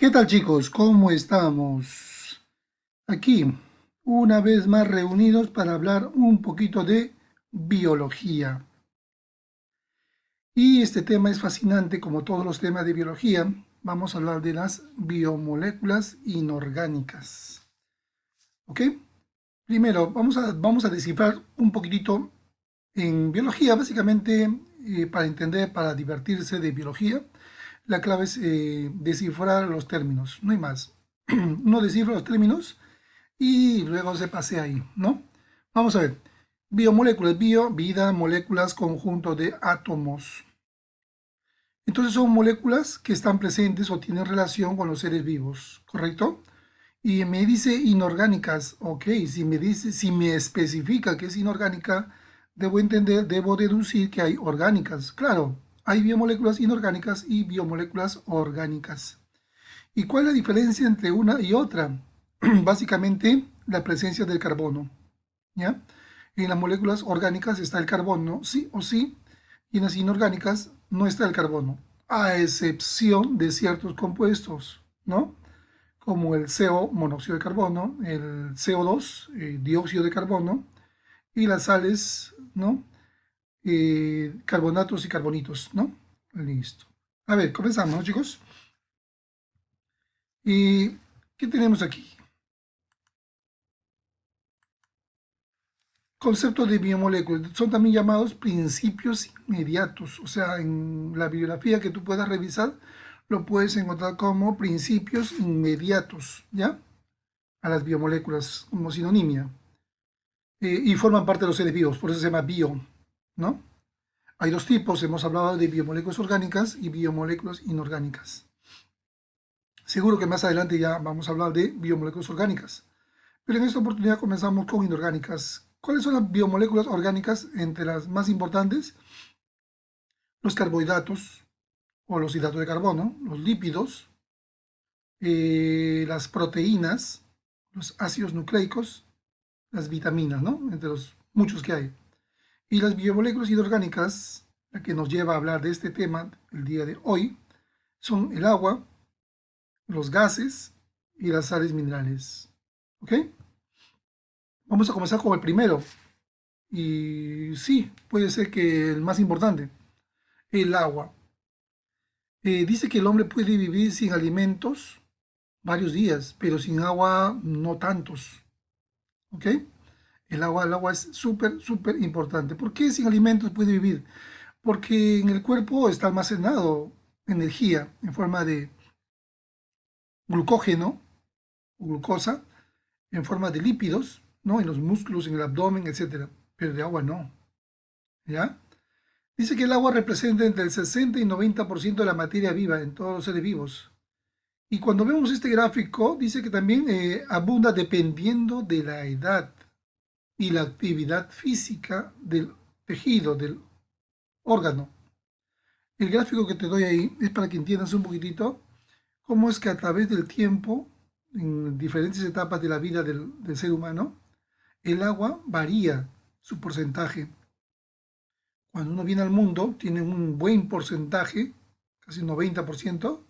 ¿Qué tal, chicos? ¿Cómo estamos? Aquí, una vez más reunidos para hablar un poquito de biología. Y este tema es fascinante, como todos los temas de biología. Vamos a hablar de las biomoléculas inorgánicas. ¿Ok? Primero, vamos a descifrar un poquitito en biología, básicamente, para entender, para divertirse de biología. La clave es descifrar los términos, no hay más. Uno descifra los términos y luego se pasea ahí, ¿no? Vamos a ver. Biomoléculas, vida, moléculas, conjunto de átomos. Entonces son moléculas que están presentes o tienen relación con los seres vivos, ¿correcto? Y me dice inorgánicas, ok, si me especifica que es inorgánica, debo entender, debo deducir que hay orgánicas. Claro, hay biomoléculas inorgánicas y biomoléculas orgánicas. ¿Y cuál es la diferencia entre una y otra? Básicamente, la presencia del carbono, ¿ya? En las moléculas orgánicas está el carbono, sí o sí, y en las inorgánicas no está el carbono, a excepción de ciertos compuestos, ¿no? Como el CO, monóxido de carbono, el CO2, dióxido de carbono, y las sales, ¿no? Carbonatos y carbonitos, ¿no? Listo. A ver, comenzamos, ¿no, chicos? ¿Y qué tenemos aquí? Conceptos de biomoléculas son también llamados principios inmediatos, o sea, en la bibliografía que tú puedas revisar, lo puedes encontrar como principios inmediatos, ¿ya? A las biomoléculas como sinonimia. Y forman parte de los seres vivos, por eso se llama bio, ¿no? Hay dos tipos, hemos hablado de biomoléculas orgánicas y biomoléculas inorgánicas. Seguro que más adelante ya vamos a hablar de biomoléculas orgánicas, pero en esta oportunidad comenzamos con inorgánicas. ¿Cuáles son las biomoléculas orgánicas? Entre las más importantes, los carbohidratos o los hidratos de carbono, los lípidos, las proteínas, los ácidos nucleicos, las vitaminas, ¿no? Entre los muchos que hay. Y las biomoléculas inorgánicas, la que nos lleva a hablar de este tema el día de hoy, son el agua, los gases y las sales minerales. ¿Ok? Vamos a comenzar con el primero. Y sí, puede ser que el más importante, el agua. Dice que el hombre puede vivir sin alimentos varios días, pero sin agua no tantos. ¿Ok? El agua es súper, súper importante. ¿Por qué sin alimentos puede vivir? Porque en el cuerpo está almacenado energía en forma de glucógeno o glucosa, en forma de lípidos, ¿no? En los músculos, en el abdomen, etcétera. Pero de agua no. ¿Ya? Dice que el agua representa entre el 60 y 90% de la materia viva en todos los seres vivos. Y cuando vemos este gráfico, dice que también abunda dependiendo de la edad y la actividad física del tejido, del órgano. El gráfico que te doy ahí es para que entiendas un poquitito cómo es que a través del tiempo, en diferentes etapas de la vida del ser humano, el agua varía su porcentaje. Cuando uno viene al mundo, tiene un buen porcentaje, casi un 90%,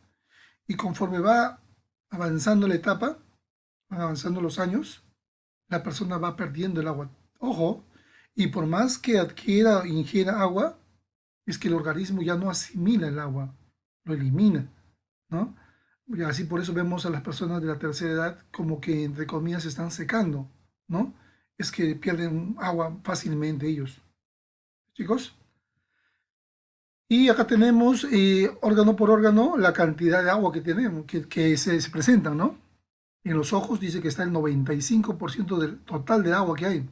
y conforme va avanzando la etapa, van avanzando los años, la persona va perdiendo el agua. Ojo, y por más que adquiera o ingiera agua, es que el organismo ya no asimila el agua, lo elimina, ¿no? Y así por eso vemos a las personas de la tercera edad como que, entre comillas, se están secando, ¿no? Es que pierden agua fácilmente ellos. Chicos, y acá tenemos órgano por órgano la cantidad de agua que tenemos, que se presentan, ¿no? En los ojos dice que está el 95% del total de agua que hay.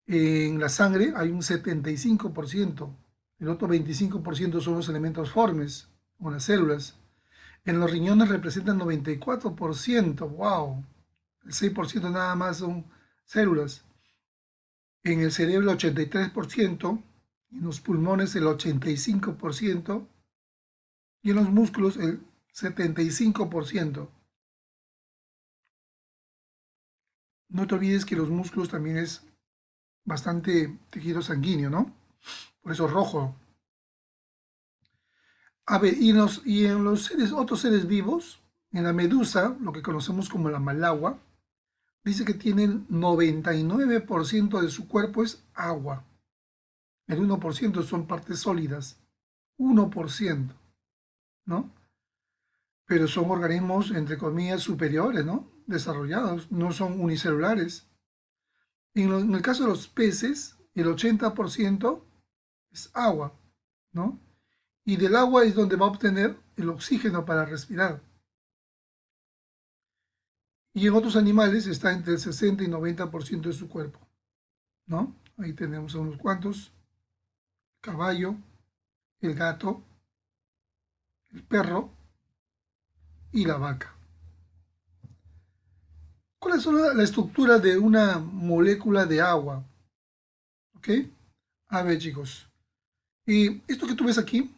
En la sangre hay un 75%. El otro 25% son los elementos formes o las células. En los riñones representan 94%. ¡Wow! El 6% nada más son células. En el cerebro el 83%. En los pulmones el 85%. Y en los músculos el 75%. No te olvides que los músculos también es bastante tejido sanguíneo, ¿no? Por eso es rojo. A ver, y en los seres, otros seres vivos, en la medusa, lo que conocemos como la malagua, dice que tiene el 99% de su cuerpo es agua. El 1% son partes sólidas. 1%, ¿no? Pero son organismos, entre comillas, superiores, ¿no? Desarrollados, no son unicelulares. En el caso de los peces, el 80% es agua, ¿no? Y del agua es donde va a obtener el oxígeno para respirar. Y en otros animales está entre el 60 y 90% de su cuerpo, ¿no? Ahí tenemos a unos cuantos: caballo, el gato, el perro y la vaca. ¿Cuál es la estructura de una molécula de agua? ¿Ok? A ver, chicos. Y esto que tú ves aquí,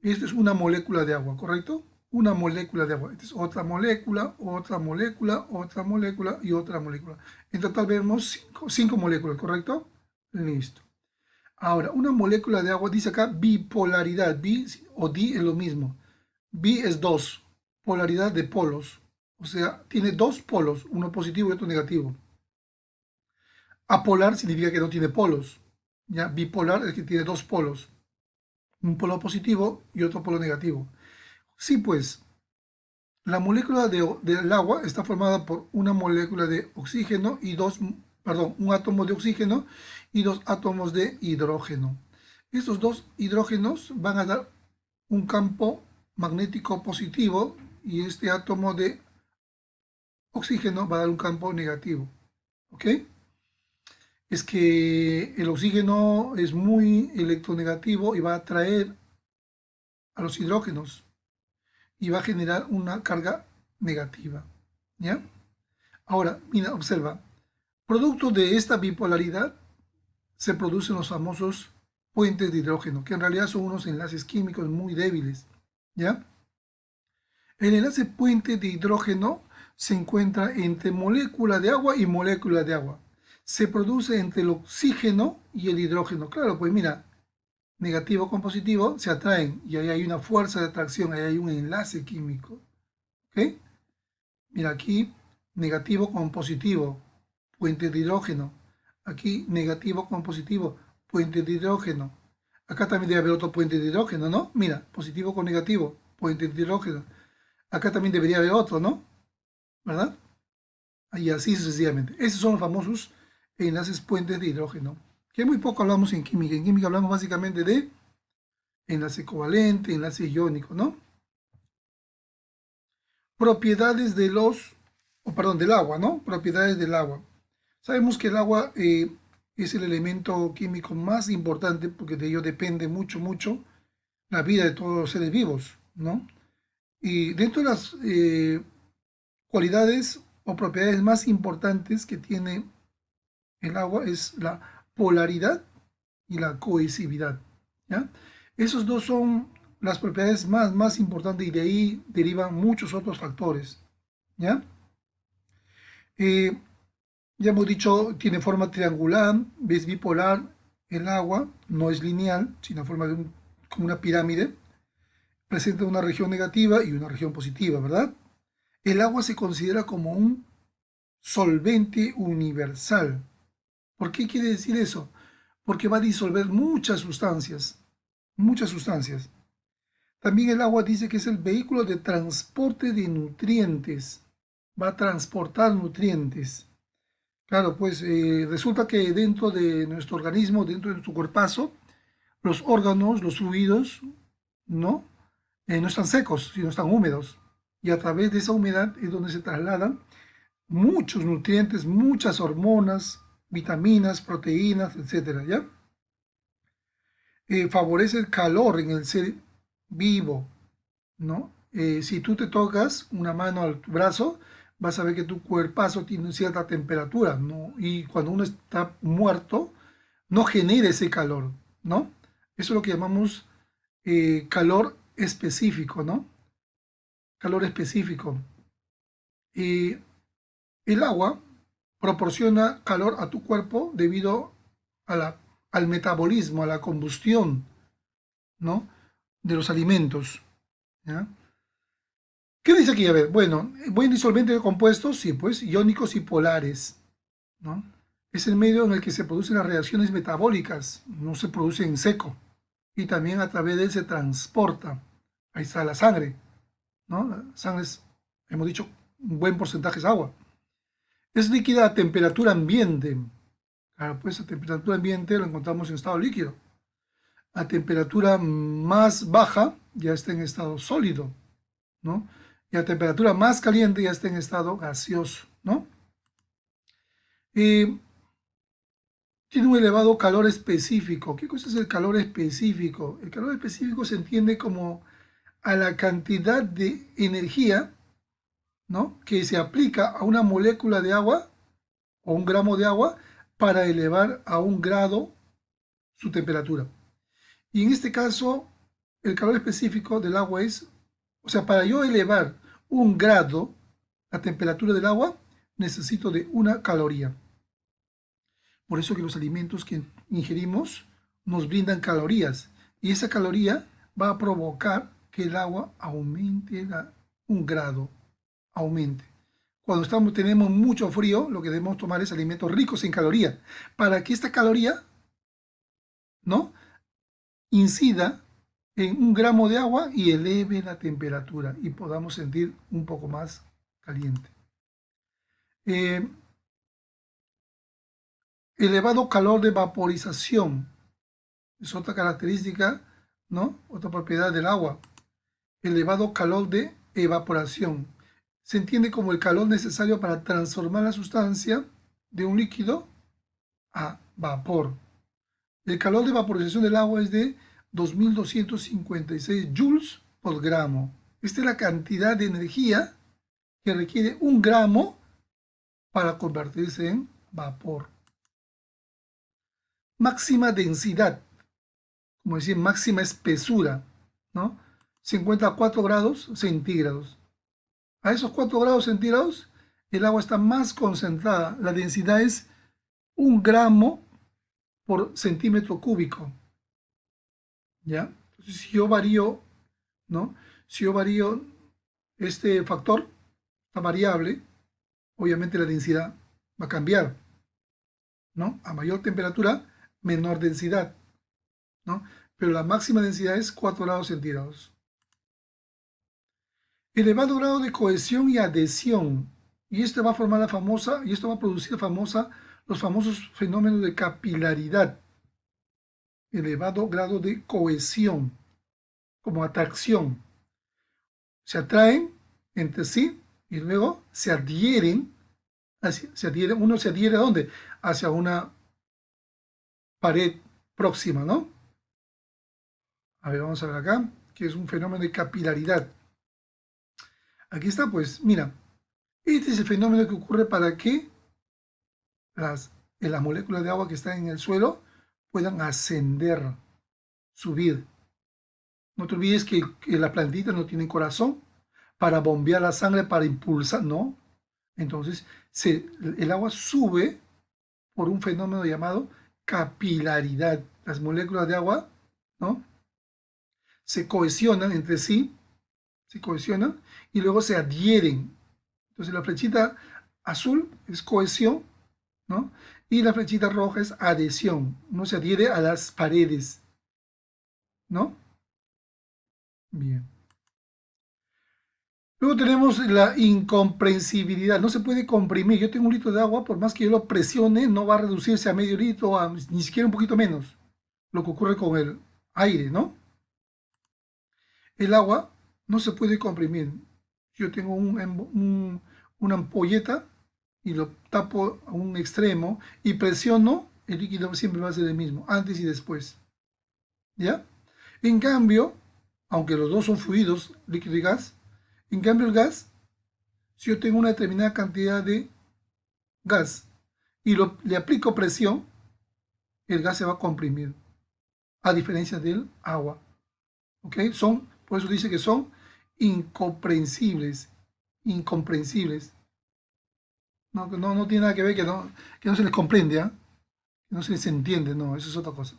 esto es una molécula de agua, ¿correcto? Una molécula de agua. Esta es otra molécula, otra molécula, otra molécula y otra molécula. En total vemos cinco moléculas, ¿correcto? Listo. Ahora, una molécula de agua dice acá bipolaridad. Bi o di es lo mismo. Bi es dos. Polaridad de polos. O sea, tiene dos polos, uno positivo y otro negativo. Apolar significa que no tiene polos. ¿Ya? Bipolar es que tiene dos polos. Un polo positivo y otro polo negativo. Sí, pues, la molécula del agua está formada por una molécula de oxígeno y un átomo de oxígeno y dos átomos de hidrógeno. Estos dos hidrógenos van a dar un campo magnético positivo y este átomo de oxígeno va a dar un campo negativo. ¿Ok? Es que el oxígeno es muy electronegativo y va a atraer a los hidrógenos y va a generar una carga negativa. ¿Ya? Ahora, mira, observa. Producto de esta bipolaridad se producen los famosos puentes de hidrógeno, que en realidad son unos enlaces químicos muy débiles. ¿Ya? El enlace puente de hidrógeno se encuentra entre molécula de agua y molécula de agua. Se produce entre el oxígeno y el hidrógeno. Claro, pues mira, negativo con positivo se atraen y ahí hay una fuerza de atracción, ahí hay un enlace químico. ¿Ok? Mira, aquí negativo con positivo, puente de hidrógeno. Aquí negativo con positivo, puente de hidrógeno. Acá también debe haber otro puente de hidrógeno, ¿no? Mira, positivo con negativo, puente de hidrógeno. Acá también debería haber otro, ¿no? ¿Verdad? Y así sucesivamente. Esos son los famosos enlaces puentes de hidrógeno, que muy poco hablamos en química. En química hablamos básicamente de enlace covalente, enlace iónico, ¿no? Propiedades del agua, ¿no? Propiedades del agua. Sabemos que el agua es el elemento químico más importante porque de ello depende mucho, mucho la vida de todos los seres vivos, ¿no? Y dentro de las cualidades o propiedades más importantes que tiene el agua es la polaridad y la cohesividad, ¿ya? Esos dos son las propiedades más importantes y de ahí derivan muchos otros factores, ¿ya? Eh, ya hemos dicho, tiene forma triangular, es bipolar, el agua no es lineal, sino forma como una pirámide, presenta una región negativa y una región positiva, ¿verdad? El agua se considera como un solvente universal. ¿Por qué quiere decir eso? Porque va a disolver muchas sustancias, muchas sustancias. También el agua dice que es el vehículo de transporte de nutrientes, va a transportar nutrientes. Claro, pues resulta que dentro de nuestro organismo, dentro de nuestro cuerpazo, los órganos, los fluidos, ¿no? No están secos, sino están húmedos. Y a través de esa humedad es donde se trasladan muchos nutrientes, muchas hormonas, vitaminas, proteínas, etcétera, ¿ya? Favorece el calor en el ser vivo, ¿no? Si tú te tocas una mano al brazo, vas a ver que tu cuerpazo tiene cierta temperatura, ¿no? Y cuando uno está muerto, no genera ese calor, ¿no? Eso es lo que llamamos calor específico, ¿no? Calor específico. El agua proporciona calor a tu cuerpo debido al metabolismo, a la combustión, ¿no? de los alimentos. ¿Ya? ¿Qué dice aquí? A ver, bueno, buen disolvente de compuestos, sí, pues, iónicos y polares, ¿no? Es el medio en el que se producen las reacciones metabólicas, no se produce en seco, y también a través de él se transporta. Ahí está la sangre, ¿no? La sangre es, hemos dicho, un buen porcentaje es agua. Es líquida a temperatura ambiente. Claro, pues a temperatura ambiente lo encontramos en estado líquido. A temperatura más baja ya está en estado sólido, ¿no? Y a temperatura más caliente ya está en estado gaseoso, ¿no? Tiene un elevado calor específico. ¿Qué cosa es el calor específico? El calor específico se entiende como a la cantidad de energía, ¿no?, que se aplica a una molécula de agua o un gramo de agua para elevar a 1 grado su temperatura. Y en este caso, el calor específico del agua es, o sea, para yo elevar 1 grado la temperatura del agua, necesito de 1 caloría. Por eso que los alimentos que ingerimos nos brindan calorías. Y esa caloría va a provocar que el agua aumente 1 grado, aumente. Cuando tenemos mucho frío, lo que debemos tomar es alimentos ricos en calorías, para que esta caloría, ¿no?, incida en 1 gramo de agua y eleve la temperatura y podamos sentir un poco más caliente. Elevado calor de vaporización es otra característica, ¿no?, otra propiedad del agua. Elevado calor de evaporación se entiende como el calor necesario para transformar la sustancia de un líquido a vapor. El calor de vaporización del agua es de 2256 joules por gramo. Esta es la cantidad de energía que requiere 1 gramo para convertirse en vapor. Máxima densidad, como decir, máxima espesura, ¿no? Se encuentra a 4 grados centígrados. A esos 4 grados centígrados, el agua está más concentrada. La densidad es 1 gramo por centímetro cúbico. ¿Ya? Entonces, si yo varío, ¿no?, si yo varío este factor, esta variable, obviamente la densidad va a cambiar, ¿no? A mayor temperatura, menor densidad, ¿no? Pero la máxima densidad es 4 grados centígrados. Elevado grado de cohesión y adhesión. Y esto va a formar esto va a producir los famosos fenómenos de capilaridad. Elevado grado de cohesión, como atracción. Se atraen entre sí y luego se adhieren. Uno se adhiere ¿a dónde? Hacia una pared próxima, ¿no? A ver, vamos a ver acá, que es un fenómeno de capilaridad. Aquí está, pues, mira, este es el fenómeno que ocurre para que las moléculas de agua que están en el suelo puedan ascender, subir. No te olvides que las plantitas no tienen corazón para bombear la sangre, para impulsar, ¿no? Entonces, el agua sube por un fenómeno llamado capilaridad. Las moléculas de agua, ¿no?, se cohesionan entre sí, se cohesionan y luego se adhieren. Entonces, la flechita azul es cohesión, ¿no?, y la flechita roja es adhesión. Uno se adhiere a las paredes, ¿no? Bien. Luego tenemos la incomprensibilidad. No se puede comprimir. Yo tengo 1 litro de agua, por más que yo lo presione, no va a reducirse a medio litro, ni siquiera un poquito menos. Lo que ocurre con el aire, ¿no? El agua no se puede comprimir. Yo tengo una ampolleta y lo tapo a un extremo y presiono, el líquido siempre va a ser el mismo, antes y después. ¿Ya? En cambio, aunque los dos son fluidos, líquido y gas, en cambio el gas, si yo tengo una determinada cantidad de gas y le aplico presión, el gas se va a comprimir, a diferencia del agua. ¿Ok? Por eso dice que son incomprensibles. Incomprensibles. No tiene nada que ver que no se les comprende, ¿eh? Que no se les entiende, no, eso es otra cosa.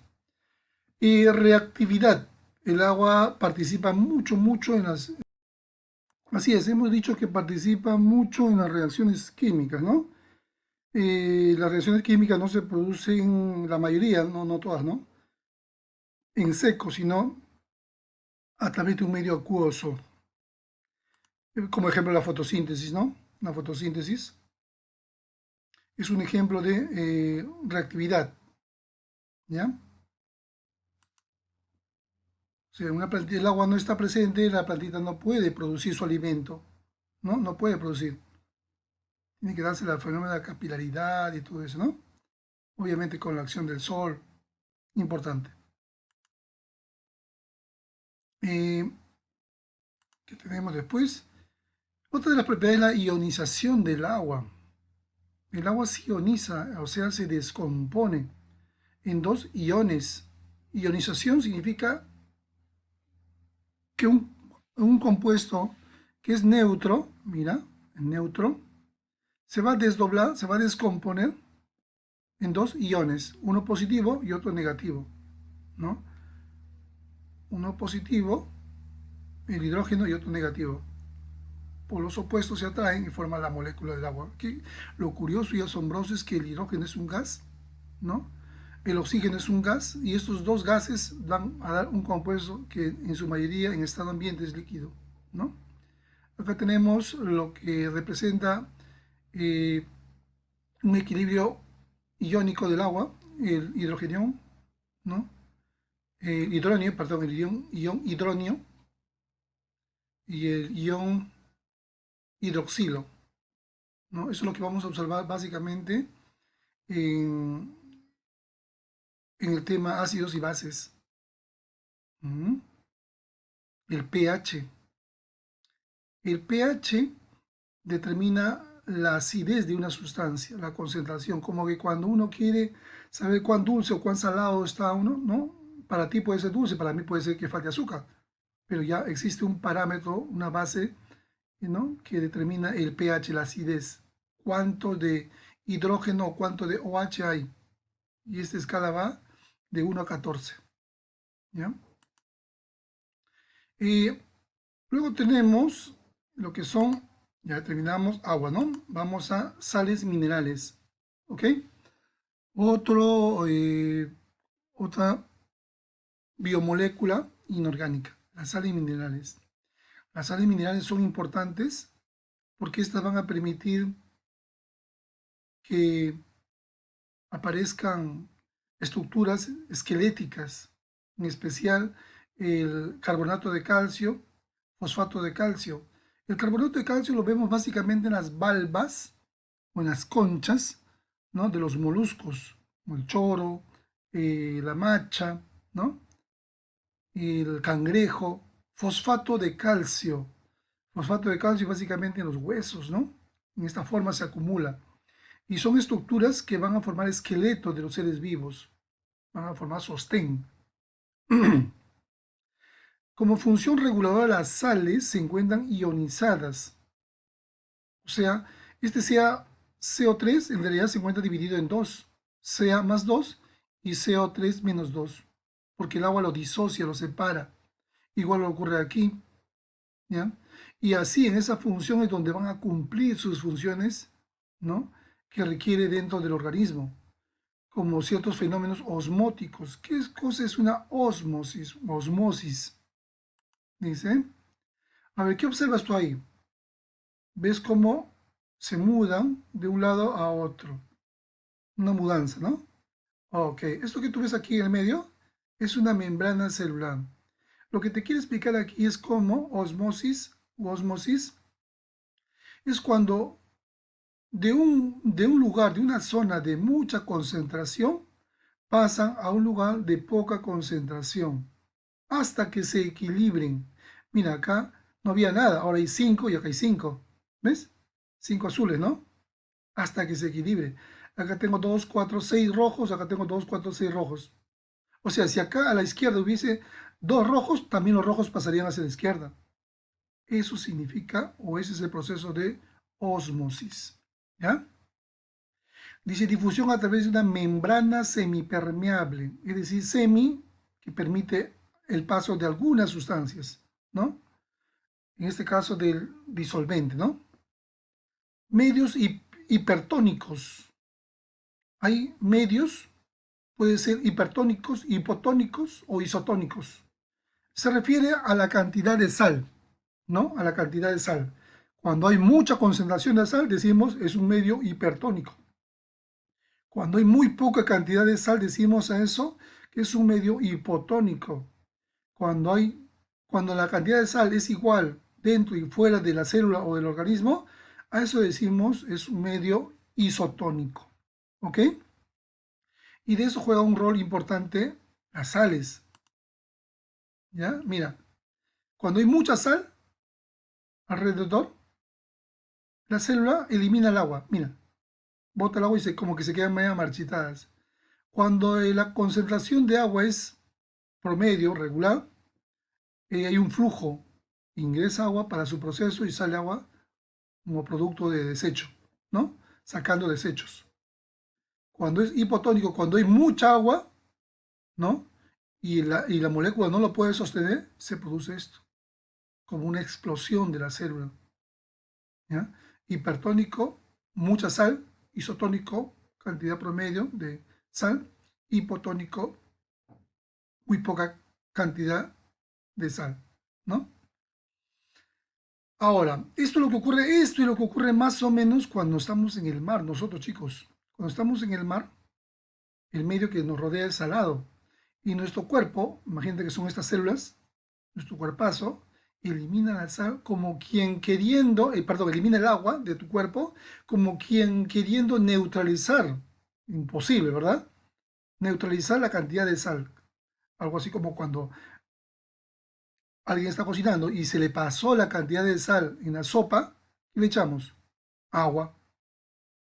Y reactividad. El agua participa mucho en las... Así es, hemos dicho que participa mucho en las reacciones químicas, ¿no? Las reacciones químicas no se producen, la mayoría, no todas, ¿no? En seco, sino a través de un medio acuoso. Como ejemplo la fotosíntesis, ¿no? La fotosíntesis es un ejemplo de reactividad, ¿ya? O sea, el agua no está presente, la plantita no puede producir su alimento, ¿no? No puede producir. Tiene que darse el fenómeno de la capilaridad y todo eso, ¿no? Obviamente con la acción del sol, importante. Eh, ¿Qué tenemos después? Otra de las propiedades es la ionización del agua. El agua se ioniza, o sea, se descompone en dos iones. Ionización significa que un compuesto que es neutro, mira, neutro, se va a desdoblar, se va a descomponer en dos iones, uno positivo y otro negativo, ¿no? Uno positivo, el hidrógeno, y otro negativo. Polos opuestos se atraen y forman la molécula del agua. Que lo curioso y asombroso es que el hidrógeno es un gas, ¿no? El oxígeno es un gas y estos dos gases van a dar un compuesto que en su mayoría en estado ambiente es líquido, ¿no? Acá tenemos lo que representa un equilibrio iónico del agua, el hidrógeno, ¿no? El hidróneo, perdón, el ion hidróneo y el ion hidroxilo, ¿no? Eso es lo que vamos a observar básicamente en, en el tema ácidos y bases. El pH. El pH determina la acidez de una sustancia, la concentración, como que cuando uno quiere saber cuán dulce o cuán salado está uno, ¿no? Para ti puede ser dulce, para mí puede ser que falte azúcar, pero ya existe un parámetro, una base, ¿no? Que determina el pH, la acidez, cuánto de hidrógeno o cuánto de OH hay. Y esta escala va de 1 a 14, ¿ya? Y luego tenemos lo que son, ya terminamos, agua, ¿no? Vamos a sales minerales, ¿ok? Otra biomolécula inorgánica, las sales minerales. Las sales minerales son importantes porque estas van a permitir que aparezcan estructuras esqueléticas, en especial el carbonato de calcio, fosfato de calcio. El carbonato de calcio lo vemos básicamente en las valvas o en las conchas, ¿no? De los moluscos, como el choro, la macha, ¿no? El cangrejo, fosfato de calcio. Fosfato de calcio básicamente en los huesos, ¿no? En esta forma se acumula. Y son estructuras que van a formar esqueleto de los seres vivos, van a formar sostén. Como función reguladora, las sales se encuentran ionizadas. O sea, este CO3 en realidad se encuentra dividido en dos, Ca más 2 y CO3 menos 2, porque el agua lo disocia, lo separa. Igual lo ocurre aquí, ¿ya? Y así en esa función es donde van a cumplir sus funciones, ¿no? Que requiere dentro del organismo, como ciertos fenómenos osmóticos. ¿Qué cosa es una osmosis? Osmosis, dice. A ver, ¿qué observas tú ahí? ¿Ves cómo se mudan de un lado a otro? Una mudanza, ¿no? Ok, esto que tú ves aquí en el medio es una membrana celular. Lo que te quiero explicar aquí es cómo osmosis es cuando de un lugar, de una zona de mucha concentración, pasan a un lugar de poca concentración, hasta que se equilibren. Mira, acá no había nada, ahora hay 5 y acá hay 5. ¿Ves? 5 azules, ¿no? Hasta que se equilibre. Acá tengo 2, 4, 6 rojos, acá tengo 2, 4, 6 rojos. O sea, si acá a la izquierda hubiese 2 rojos, también los rojos pasarían hacia la izquierda. Eso significa, o ese es el proceso de osmosis. ¿Ya? Dice difusión a través de una membrana semipermeable, es decir, que permite el paso de algunas sustancias, ¿no? En este caso del disolvente, ¿no? Medios hipertónicos. Hay medios, pueden ser hipertónicos, hipotónicos o isotónicos. Se refiere a la cantidad de sal, ¿no? A la cantidad de sal. Cuando hay mucha concentración de sal, decimos es un medio hipertónico. Cuando hay muy poca cantidad de sal, decimos a eso que es un medio hipotónico. Cuando la cantidad de sal es igual dentro y fuera de la célula o del organismo, a eso decimos es un medio isotónico. ¿Ok? Y de eso juega un rol importante las sales. ¿Ya? Mira, cuando hay mucha sal alrededor, la célula elimina el agua. Mira, bota el agua y como que se quedan medio marchitadas. Cuando la concentración de agua es promedio, regular, hay un flujo. Ingresa agua para su proceso y sale agua como producto de desecho, ¿no? Sacando desechos. Cuando es hipotónico, cuando hay mucha agua, ¿no? Y la molécula no lo puede sostener, se produce esto, como una explosión de la célula. ¿Ya? Hipertónico, mucha sal; isotónico, cantidad promedio de sal; hipotónico, muy poca cantidad de sal, ¿no? Ahora, esto es lo que ocurre más o menos cuando estamos en el mar, nosotros chicos. Cuando estamos en el mar, el medio que nos rodea es salado. Y nuestro cuerpo, imagínate que son estas células, nuestro cuerpazo, elimina la sal como quien queriendo, perdón, elimina el agua de tu cuerpo como quien queriendo neutralizar. Imposible, ¿verdad? Neutralizar la cantidad de sal. Algo así como cuando alguien está cocinando y se le pasó la cantidad de sal en la sopa, ¿qué le echamos? Agua.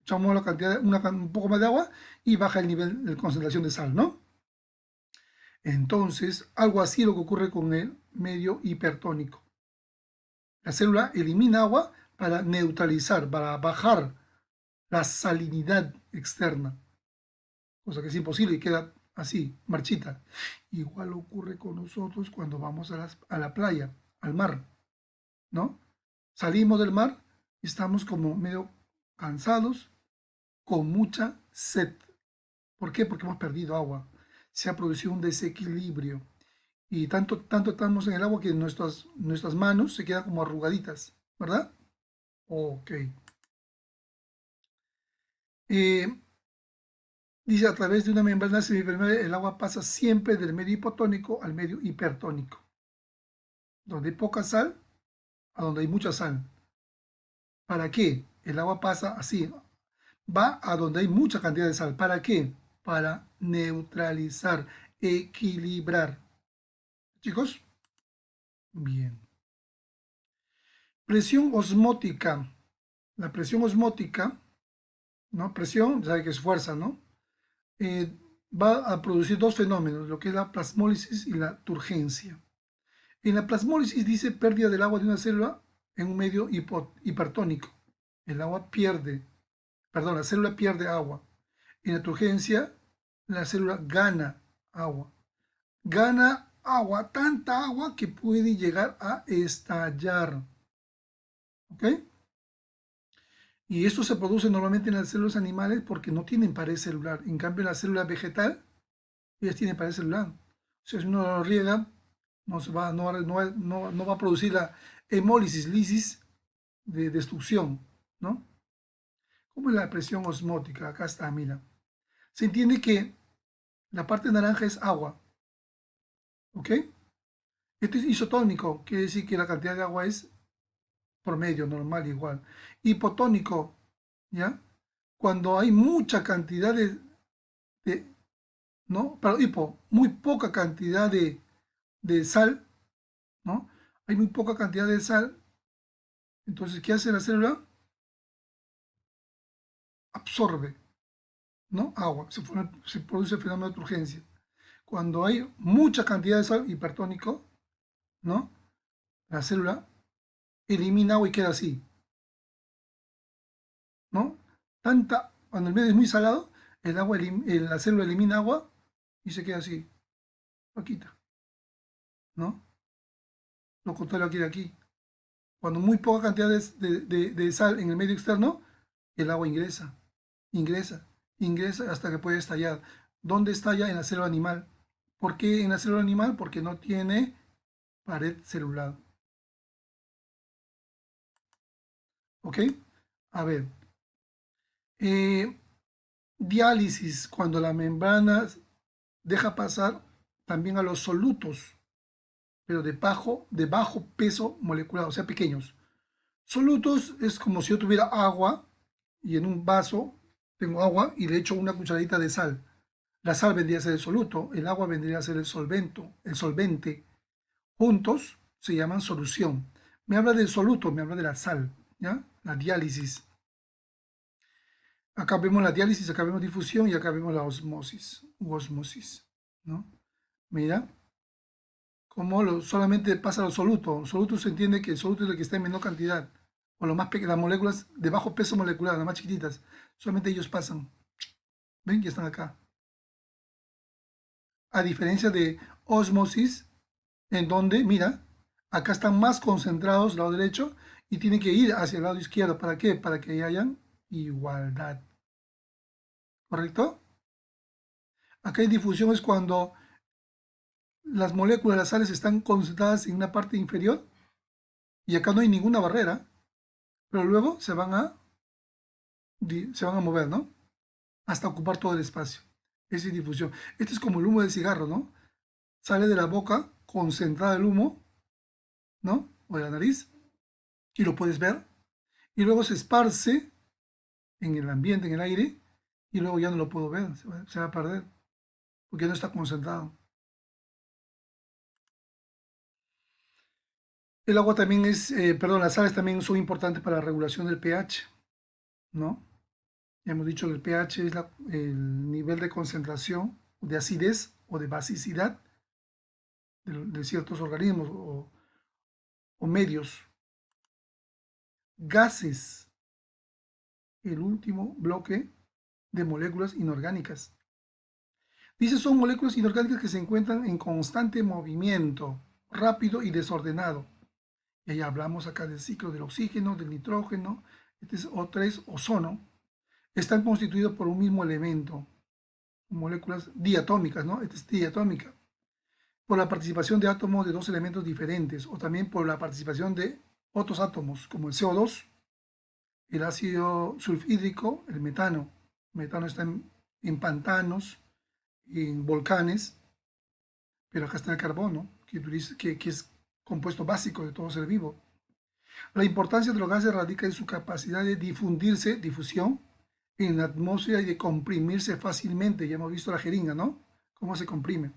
Echamos la cantidad, un poco más de agua y baja el nivel de concentración de sal, ¿no? Entonces, algo así es lo que ocurre con el medio hipertónico. La célula elimina agua para neutralizar, para bajar la salinidad externa, cosa que es imposible y queda así, marchita. Igual ocurre con nosotros cuando vamos a la playa, al mar, ¿no? Salimos del mar y estamos como medio cansados, con mucha sed. ¿Por qué? Porque hemos perdido agua. Se ha producido un desequilibrio. Y tanto estamos en el agua que nuestras manos se quedan como arrugaditas, ¿verdad? Ok. Eh, Dice, a través de una membrana semipermeable, el agua pasa siempre del medio hipotónico al medio hipertónico. Donde hay poca sal a donde hay mucha sal. ¿Para qué? El agua pasa así. Va a donde hay mucha cantidad de sal. ¿Para qué? Para neutralizar, equilibrar. ¿Chicos? Bien. Presión osmótica. La presión osmótica, ¿no? Presión, sabe que es fuerza, ¿no? Va a producir dos fenómenos, lo que es la plasmólisis y la turgencia. En la plasmólisis dice pérdida del agua de una célula en un medio hipertónico. La célula pierde agua. En la turgencia, la célula gana agua. Gana agua, tanta agua que puede llegar a estallar. ¿Ok? Y esto se produce normalmente en las células animales porque no tienen pared celular. En cambio, en la célula vegetal, ellas tienen pared celular. O sea, si uno lo riega, no va a producir la hemólisis, lisis de destrucción, ¿no? ¿Cómo es la presión osmótica? Acá está, mira. Se entiende que la parte naranja es agua, ¿ok? Esto es isotónico, quiere decir que la cantidad de agua es promedio, normal, igual. Hipotónico, ¿ya? Cuando hay mucha cantidad ¿no? Pero muy poca cantidad de sal, ¿no? Hay muy poca cantidad de sal, entonces, ¿qué hace la célula? Absorbe, ¿no? Agua, se produce el fenómeno de turgencia. Cuando hay mucha cantidad de sal, hipertónico, ¿no? La célula elimina agua y queda así, ¿no? Cuando el medio es muy salado, la célula elimina agua y se queda así, lo quita. ¿no? Lo contrario aquí. Cuando muy poca cantidad de sal en el medio externo, el agua ingresa hasta que puede estallar. ¿Dónde estalla? En la célula animal. ¿Por qué en la célula animal? Porque no tiene pared celular. ¿Ok? A ver. eh, Diálisis, cuando la membrana deja pasar también a los solutos, pero de bajo peso molecular, o sea, pequeños. Solutos es como si yo tuviera agua y en un vaso tengo agua y le echo una cucharadita de sal. La sal vendría a ser el soluto, el agua vendría a ser el solvente. Juntos se llaman solución. Me habla del soluto, me habla de la sal, ¿ya? La diálisis. Acá vemos la diálisis, acá vemos difusión y acá vemos la osmosis, ¿no? Mira, como solamente pasa lo soluto. Soluto se entiende que el soluto es el que está en menor cantidad, o lo más las moléculas de bajo peso molecular, las más chiquititas. Solamente ellos pasan. ¿Ven? Ya están acá. A diferencia de osmosis, en donde, mira, acá están más concentrados, lado derecho, y tienen que ir hacia el lado izquierdo. ¿Para qué? Para que hayan igualdad. ¿Correcto? Acá hay difusión es cuando las moléculas, las sales están concentradas en una parte inferior y acá no hay ninguna barrera, pero luego se van a mover, ¿no? Hasta ocupar todo el espacio. Esa es difusión. Esto es como el humo del cigarro, ¿no? Sale de la boca, concentrado el humo, ¿no? O de la nariz, y lo puedes ver, y luego se esparce en el ambiente, en el aire, y luego ya no lo puedo ver, se va a perder, porque no está concentrado. El agua también las sales también son importantes para la regulación del pH, ¿no? Ya hemos dicho que el pH es el nivel de concentración, de acidez o de basicidad de ciertos organismos o medios. Gases, el último bloque de moléculas inorgánicas. Dice, son moléculas inorgánicas que se encuentran en constante movimiento, rápido y desordenado. Y ahí hablamos acá del ciclo del oxígeno, del nitrógeno, este es O3, ozono. Están constituidos por un mismo elemento, moléculas diatómicas, ¿no? Esta es diatómica. Por la participación de átomos de dos elementos diferentes, o también por la participación de otros átomos, como el CO2, el ácido sulfhídrico, el metano. El metano está en pantanos, en volcanes, pero acá está el carbono, que es compuesto básico de todo ser vivo. La importancia de los gases radica en su capacidad de difusión en la atmósfera y de comprimirse fácilmente. Ya hemos visto la jeringa, ¿no? Cómo se comprime.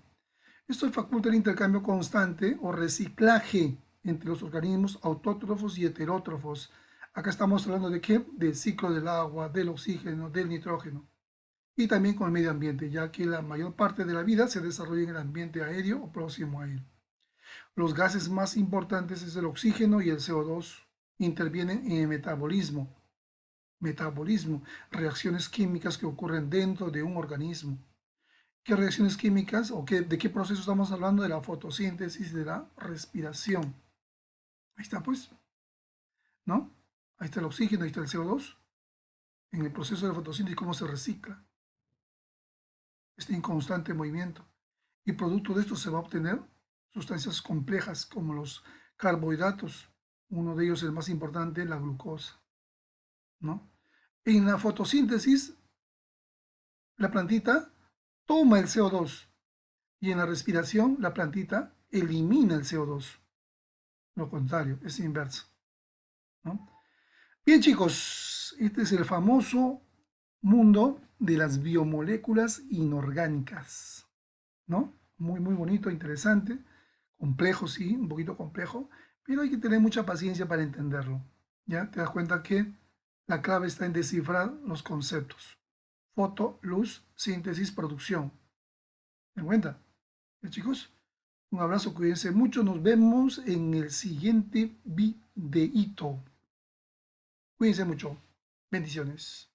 Esto faculta el intercambio constante o reciclaje entre los organismos autótrofos y heterótrofos. Acá estamos hablando de qué? Del ciclo del agua, del oxígeno, del nitrógeno. Y también con el medio ambiente, ya que la mayor parte de la vida se desarrolla en el ambiente aéreo o próximo a él. Los gases más importantes es el oxígeno y el CO2. Intervienen en el metabolismo. Metabolismo, reacciones químicas que ocurren dentro de un organismo. ¿Qué reacciones químicas o de qué proceso estamos hablando? De la fotosíntesis, de la respiración. Ahí está pues, ¿no? Ahí está el oxígeno, ahí está el CO2. En el proceso de la fotosíntesis, cómo se recicla. Está en constante movimiento. Y producto de esto se va a obtener sustancias complejas como los carbohidratos. Uno de ellos, el más importante, la glucosa, ¿no? En la fotosíntesis, la plantita toma el CO2 y en la respiración, la plantita elimina el CO2. Lo contrario, es inverso, ¿no? Bien, chicos, este es el famoso mundo de las biomoléculas inorgánicas, ¿no? Muy, muy bonito, interesante, complejo, sí, un poquito complejo, pero hay que tener mucha paciencia para entenderlo. ¿Ya? Te das cuenta que la clave está en descifrar los conceptos. Foto, luz, síntesis, producción. ¿Me cuenta? ¿Ya, chicos? Un abrazo, cuídense mucho. Nos vemos en el siguiente videíto. Cuídense mucho. Bendiciones.